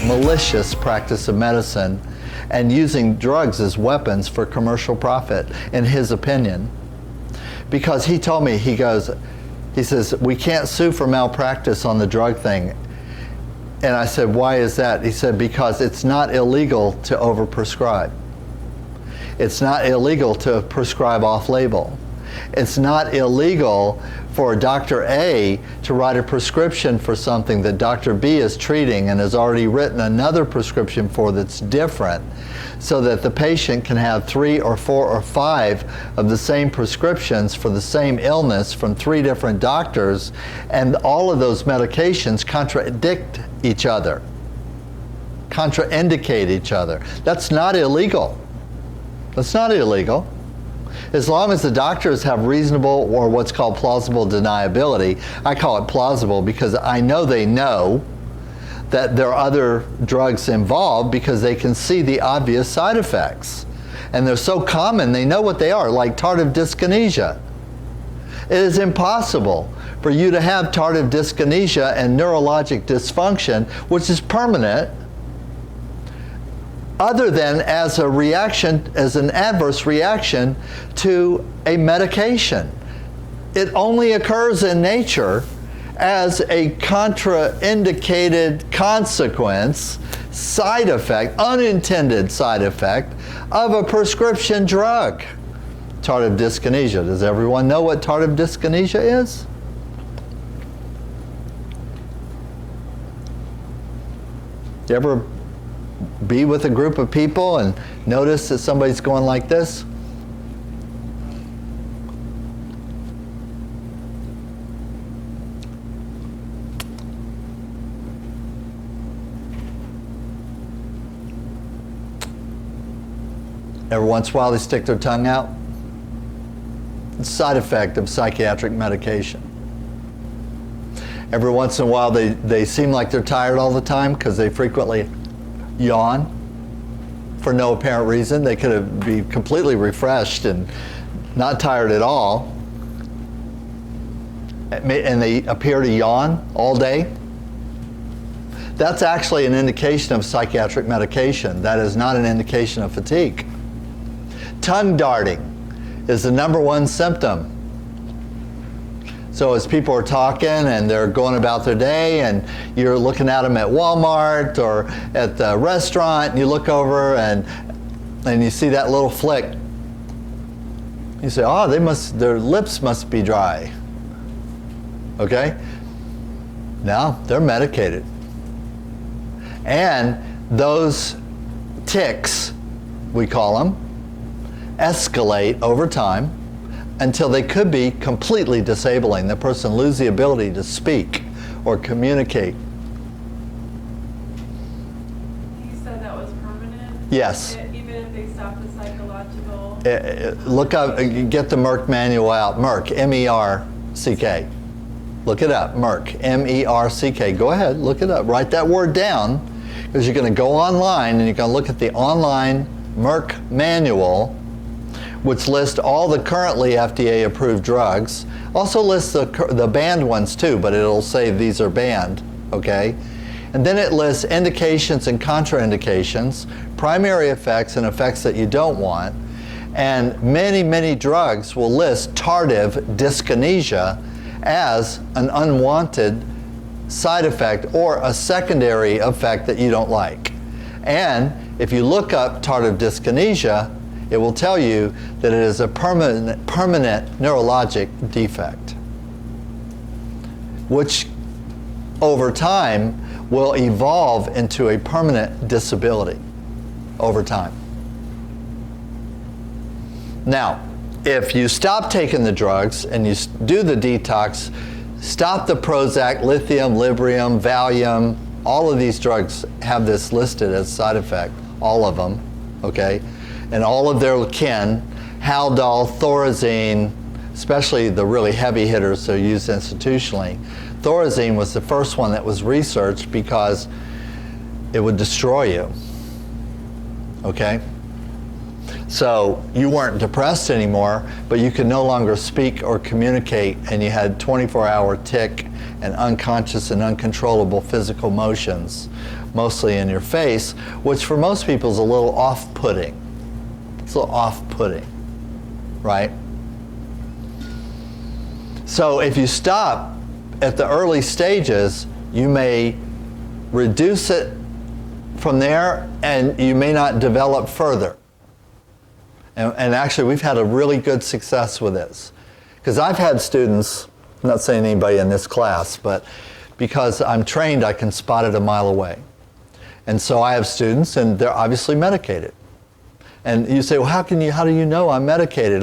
malicious practice of medicine and using drugs as weapons for commercial profit, in his opinion. Because he told me, he says, we can't sue for malpractice on the drug thing. And I said, why is that? He said, because it's not illegal to overprescribe. It's not illegal to prescribe off-label. It's not illegal for Dr. A to write a prescription for something that Dr. B is treating and has already written another prescription for that's different, so that the patient can have 3 or 4 or 5 of the same prescriptions for the same illness from 3 different doctors, and all of those medications contradict each other, contraindicate each other. That's not illegal. That's not illegal. As long as the doctors have reasonable, or what's called plausible deniability. I call it plausible because I know they know that there are other drugs involved because they can see the obvious side effects. And they're so common, they know what they are, like tardive dyskinesia. It is impossible for you to have tardive dyskinesia and neurologic dysfunction, which is permanent, other than as a reaction, as an adverse reaction to a medication. It only occurs in nature as a contraindicated consequence, side effect, unintended side effect of a prescription drug. Tardive dyskinesia. Does everyone know what tardive dyskinesia is? You ever be with a group of people and notice that somebody's going like this? Every once in a while they stick their tongue out. It's a side effect of psychiatric medication. Every once in a while they seem like they're tired all the time because they frequently yawn for no apparent reason. They could be completely refreshed and not tired at all. And they appear to yawn all day. That's actually an indication of psychiatric medication. That is not an indication of fatigue. Tongue darting is the #1 symptom. So as people are talking and they're going about their day and you're looking at them at Walmart or at the restaurant, and you look over and you see that little flick. You say, oh, their lips must be dry. Okay? No, they're medicated. And those tics, we call them, escalate over time until they could be completely disabling. The person loses the ability to speak or communicate. You said that was permanent? Yes. Even if they stop the psychological? Look up, get the Merck manual out. Merck, M-E-R-C-K. Look it up, Merck, M-E-R-C-K. Go ahead, look it up. Write that word down, because you're going to go online and you're going to look at the online Merck manual, which lists all the currently FDA approved drugs. Also lists the banned ones too, but it'll say these are banned, okay? And then it lists indications and contraindications, primary effects and effects that you don't want. And many, many drugs will list tardive dyskinesia as an unwanted side effect or a secondary effect that you don't like. And if you look up tardive dyskinesia, it will tell you that it is a permanent neurologic defect, which over time will evolve into a permanent disability over time. Now, if you stop taking the drugs and you do the detox, stop the Prozac, lithium, Librium, Valium, all of these drugs have this listed as side effect, all of them, okay? And all of their kin, Haldol, Thorazine, especially the really heavy hitters that are used institutionally. Thorazine was the first one that was researched because it would destroy you, okay? So you weren't depressed anymore, but you could no longer speak or communicate, and you had 24-hour tic and unconscious and uncontrollable physical motions, mostly in your face, which for most people is a little off-putting. It's a little off-putting, right? So if you stop at the early stages, you may reduce it from there, and you may not develop further. And actually, we've had a really good success with this. Because I've had students, I'm not saying anybody in this class, but because I'm trained, I can spot it a mile away. And so I have students, and they're obviously medicated. And you say, well, how do you know I'm medicated?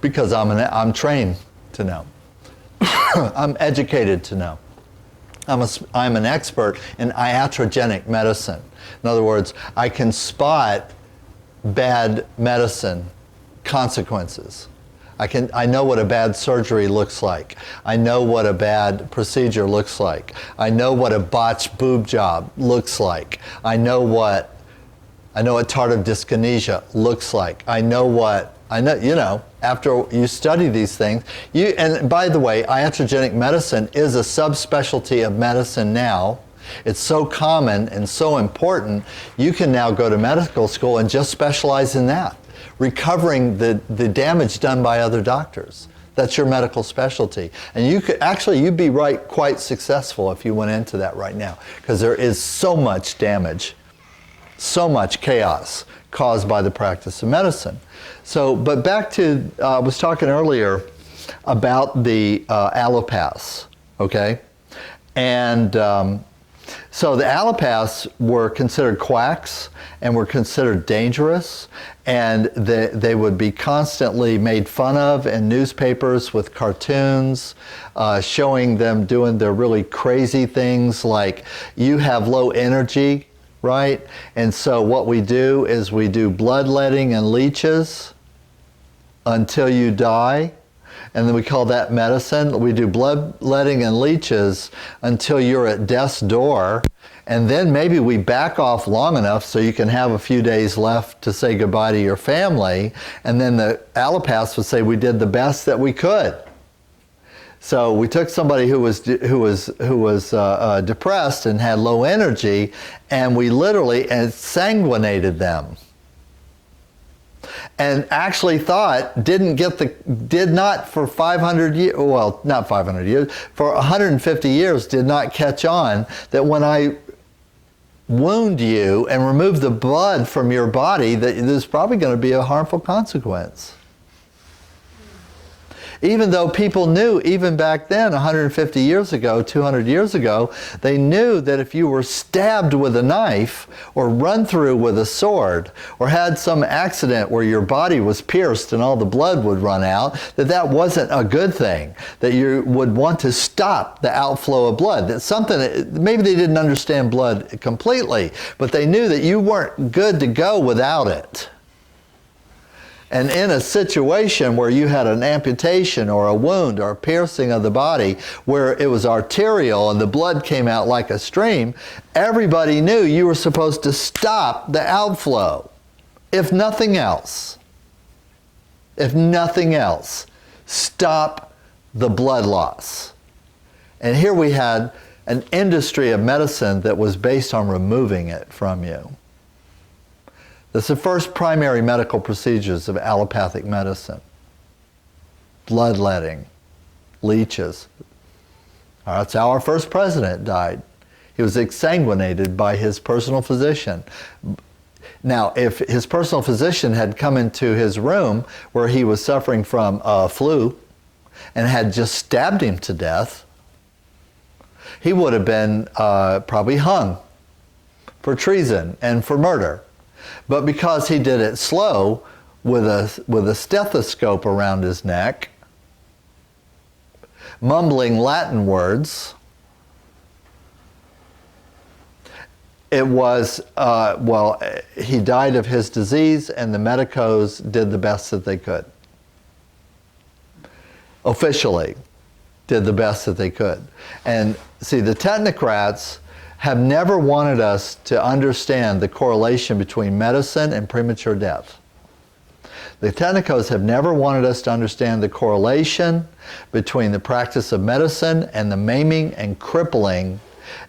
Because I'm trained to know. I'm educated to know. I'm an expert in iatrogenic medicine. In other words, I can spot bad medicine consequences. I know what a bad surgery looks like. I know what a bad procedure looks like. I know what a botched boob job looks like. I know what tardive dyskinesia looks like. After you study these things, and by the way, iatrogenic medicine is a subspecialty of medicine now. It's so common and so important, you can now go to medical school and just specialize in that, recovering the damage done by other doctors. That's your medical specialty. And you'd be quite successful if you went into that right now, because there is so much damage, so much chaos caused by the practice of medicine. So, but back to, I was talking earlier about the allopaths, okay? And so the allopaths were considered quacks and were considered dangerous, and they would be constantly made fun of in newspapers with cartoons, showing them doing their really crazy things like, you have low energy, right? And so what we do is we do bloodletting and leeches until you die. And then we call that medicine. We do bloodletting and leeches until you're at death's door. And then maybe we back off long enough so you can have a few days left to say goodbye to your family. And then the allopaths would say, we did the best that we could. So we took somebody who was depressed and had low energy, and we literally sanguinated them. And actually did not for 500 years, well, not 500 years, for 150 years did not catch on that when I wound you and remove the blood from your body, that there's probably going to be a harmful consequence. Even though people knew, even back then, 150 years ago, 200 years ago, they knew that if you were stabbed with a knife or run through with a sword or had some accident where your body was pierced and all the blood would run out, that wasn't a good thing, that you would want to stop the outflow of blood. That's something, maybe they didn't understand blood completely, but they knew that you weren't good to go without it. And in a situation where you had an amputation or a wound or a piercing of the body where it was arterial and the blood came out like a stream, everybody knew you were supposed to stop the outflow. If nothing else, stop the blood loss. And here we had an industry of medicine that was based on removing it from you. That's the first primary medical procedures of allopathic medicine. Bloodletting, leeches. That's how our first president died. He was exsanguinated by his personal physician. Now, if his personal physician had come into his room where he was suffering from flu and had just stabbed him to death, he would have been probably hung for treason and for murder. But because he did it slow, with a stethoscope around his neck, mumbling Latin words, it was, he died of his disease, and the medicos did the best that they could. Officially, did the best that they could. And see, the technocrats, have never wanted us to understand the correlation between medicine and premature death. The technicos have never wanted us to understand the correlation between the practice of medicine and the maiming and crippling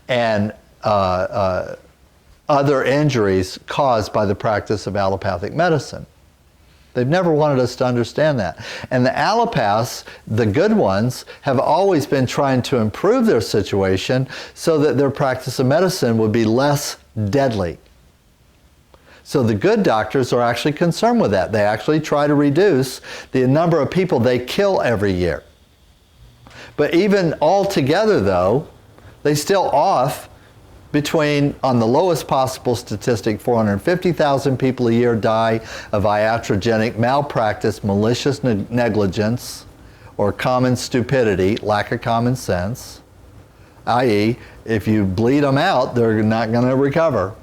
and other injuries caused by the practice of allopathic medicine. They've never wanted us to understand that. And the allopaths, the good ones, have always been trying to improve their situation so that their practice of medicine would be less deadly. So the good doctors are actually concerned with that. They actually try to reduce the number of people they kill every year. But even altogether, though, they still off between, on the lowest possible statistic, 450,000 people a year die of iatrogenic malpractice, malicious negligence, or common stupidity, lack of common sense, i.e., if you bleed them out, they're not going to recover.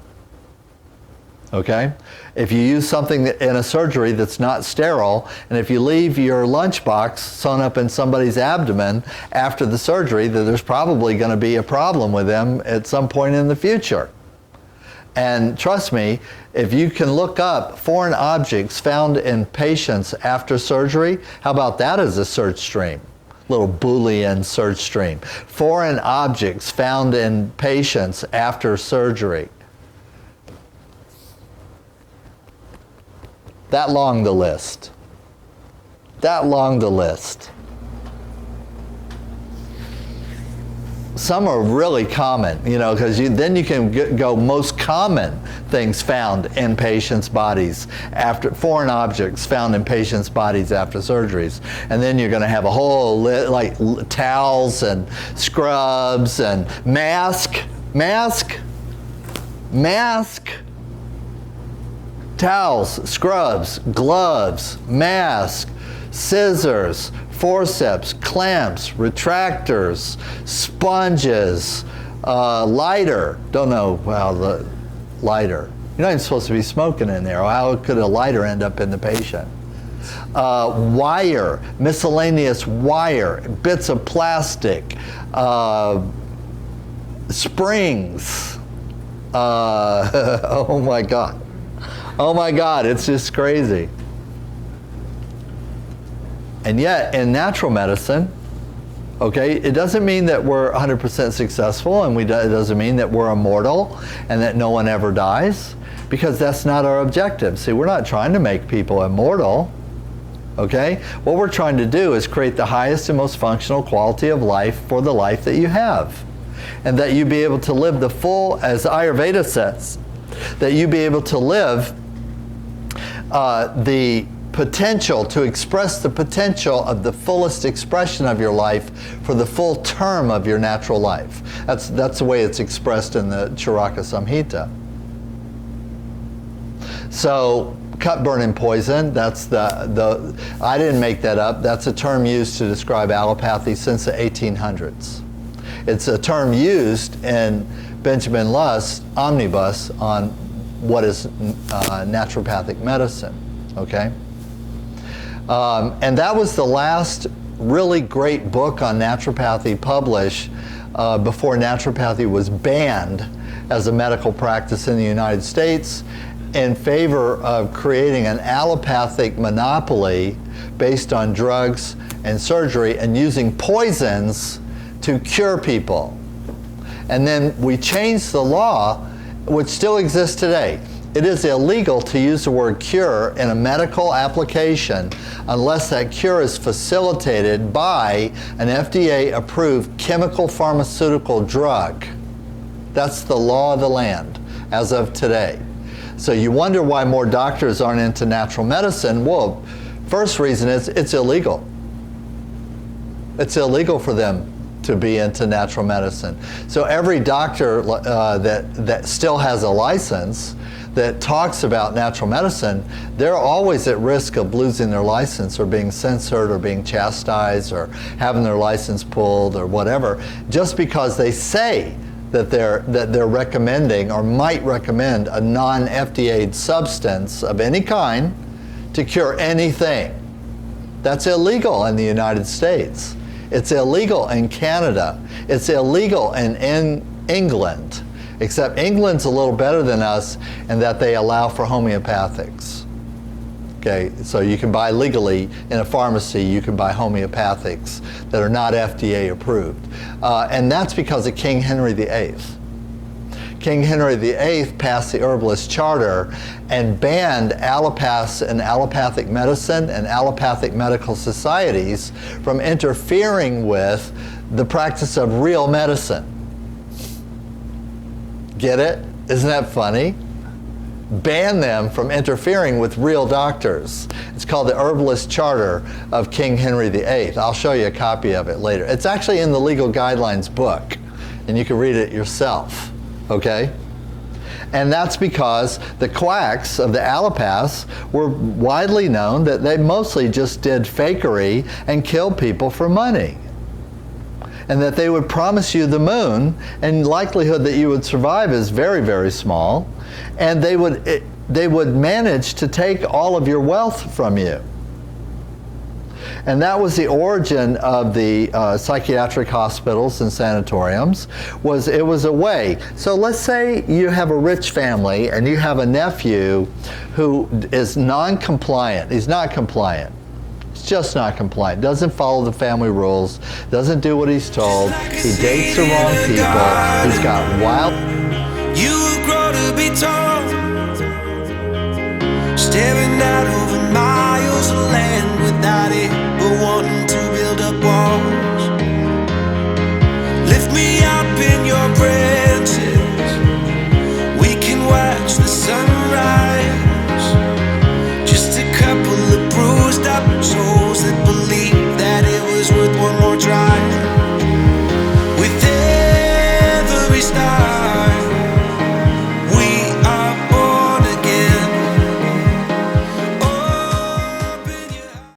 Okay? If you use something in a surgery that's not sterile, and if you leave your lunchbox sewn up in somebody's abdomen after the surgery, then there's probably going to be a problem with them at some point in the future. And trust me, if you can look up foreign objects found in patients after surgery, how about that as a search stream? Little Boolean search stream. Foreign objects found in patients after surgery. That long the list. That long the list. Some are really common, you know, because then you can go most common things found in patients' bodies after, foreign objects found in patients' bodies after surgeries. And then you're going to have a whole like towels and scrubs and mask, towels, scrubs, gloves, mask, scissors, forceps, clamps, retractors, sponges, lighter. Don't know how the lighter. You're not even supposed to be smoking in there. How could a lighter end up in the patient? Wire, miscellaneous wire, bits of plastic, springs. Oh my God. Oh my God, it's just crazy. And yet, in natural medicine, okay, it doesn't mean that we're 100% successful, and it doesn't mean that we're immortal and that no one ever dies, because that's not our objective. See, we're not trying to make people immortal, okay? What we're trying to do is create the highest and most functional quality of life for the life that you have, and that you be able to live the full, as Ayurveda says, that you be able to live the potential, to express the potential of the fullest expression of your life for the full term of your natural life. That's the way it's expressed in the Charaka Samhita. So, cut, burn, and poison, that's I didn't make that up, that's a term used to describe allopathy since the 1800s. It's a term used in Benjamin Luss' omnibus on what is naturopathic medicine, okay? And that was the last really great book on naturopathy published before naturopathy was banned as a medical practice in the United States in favor of creating an allopathic monopoly based on drugs and surgery and using poisons to cure people. And then we changed the law, which still exists today. It is illegal to use the word cure in a medical application unless that cure is facilitated by an FDA-approved chemical pharmaceutical drug. That's the law of the land as of today. So you wonder why more doctors aren't into natural medicine. Well, first reason is it's illegal. It's illegal for them to be into natural medicine. So every doctor that still has a license that talks about natural medicine, they're always at risk of losing their license or being censored or being chastised or having their license pulled or whatever, just because they say that they're recommending or might recommend a non-FDA'd substance of any kind to cure anything. That's illegal in the United States. It's illegal in Canada. It's illegal in England. except England's a little better than us in that they allow for homeopathics. Okay, so you can buy legally in a pharmacy, you can buy homeopathics that are not FDA approved. And that's because of King Henry VIII. King Henry VIII passed the Herbalist Charter and banned allopaths and allopathic medicine and allopathic medical societies from interfering with the practice of real medicine. Get it? Isn't that funny? Ban them from interfering with real doctors. It's called the Herbalist Charter of King Henry VIII. I'll show you a copy of it later. It's actually in the Legal Guidelines book, and you can read it yourself, okay? And that's because the quacks of the allopaths were widely known that they mostly just did fakery and killed people for money. And that they would promise you the moon, and likelihood that you would survive is very, very small. And they would manage to take all of your wealth from you. And that was the origin of the psychiatric hospitals and sanatoriums. It was a way. So let's say you have a rich family and you have a nephew who is non-compliant. He's not compliant. He's just not compliant. Doesn't follow the family rules. Doesn't do what he's told. He dates the wrong people. He's got wild. You will grow to be tall, staring out over miles of land without it.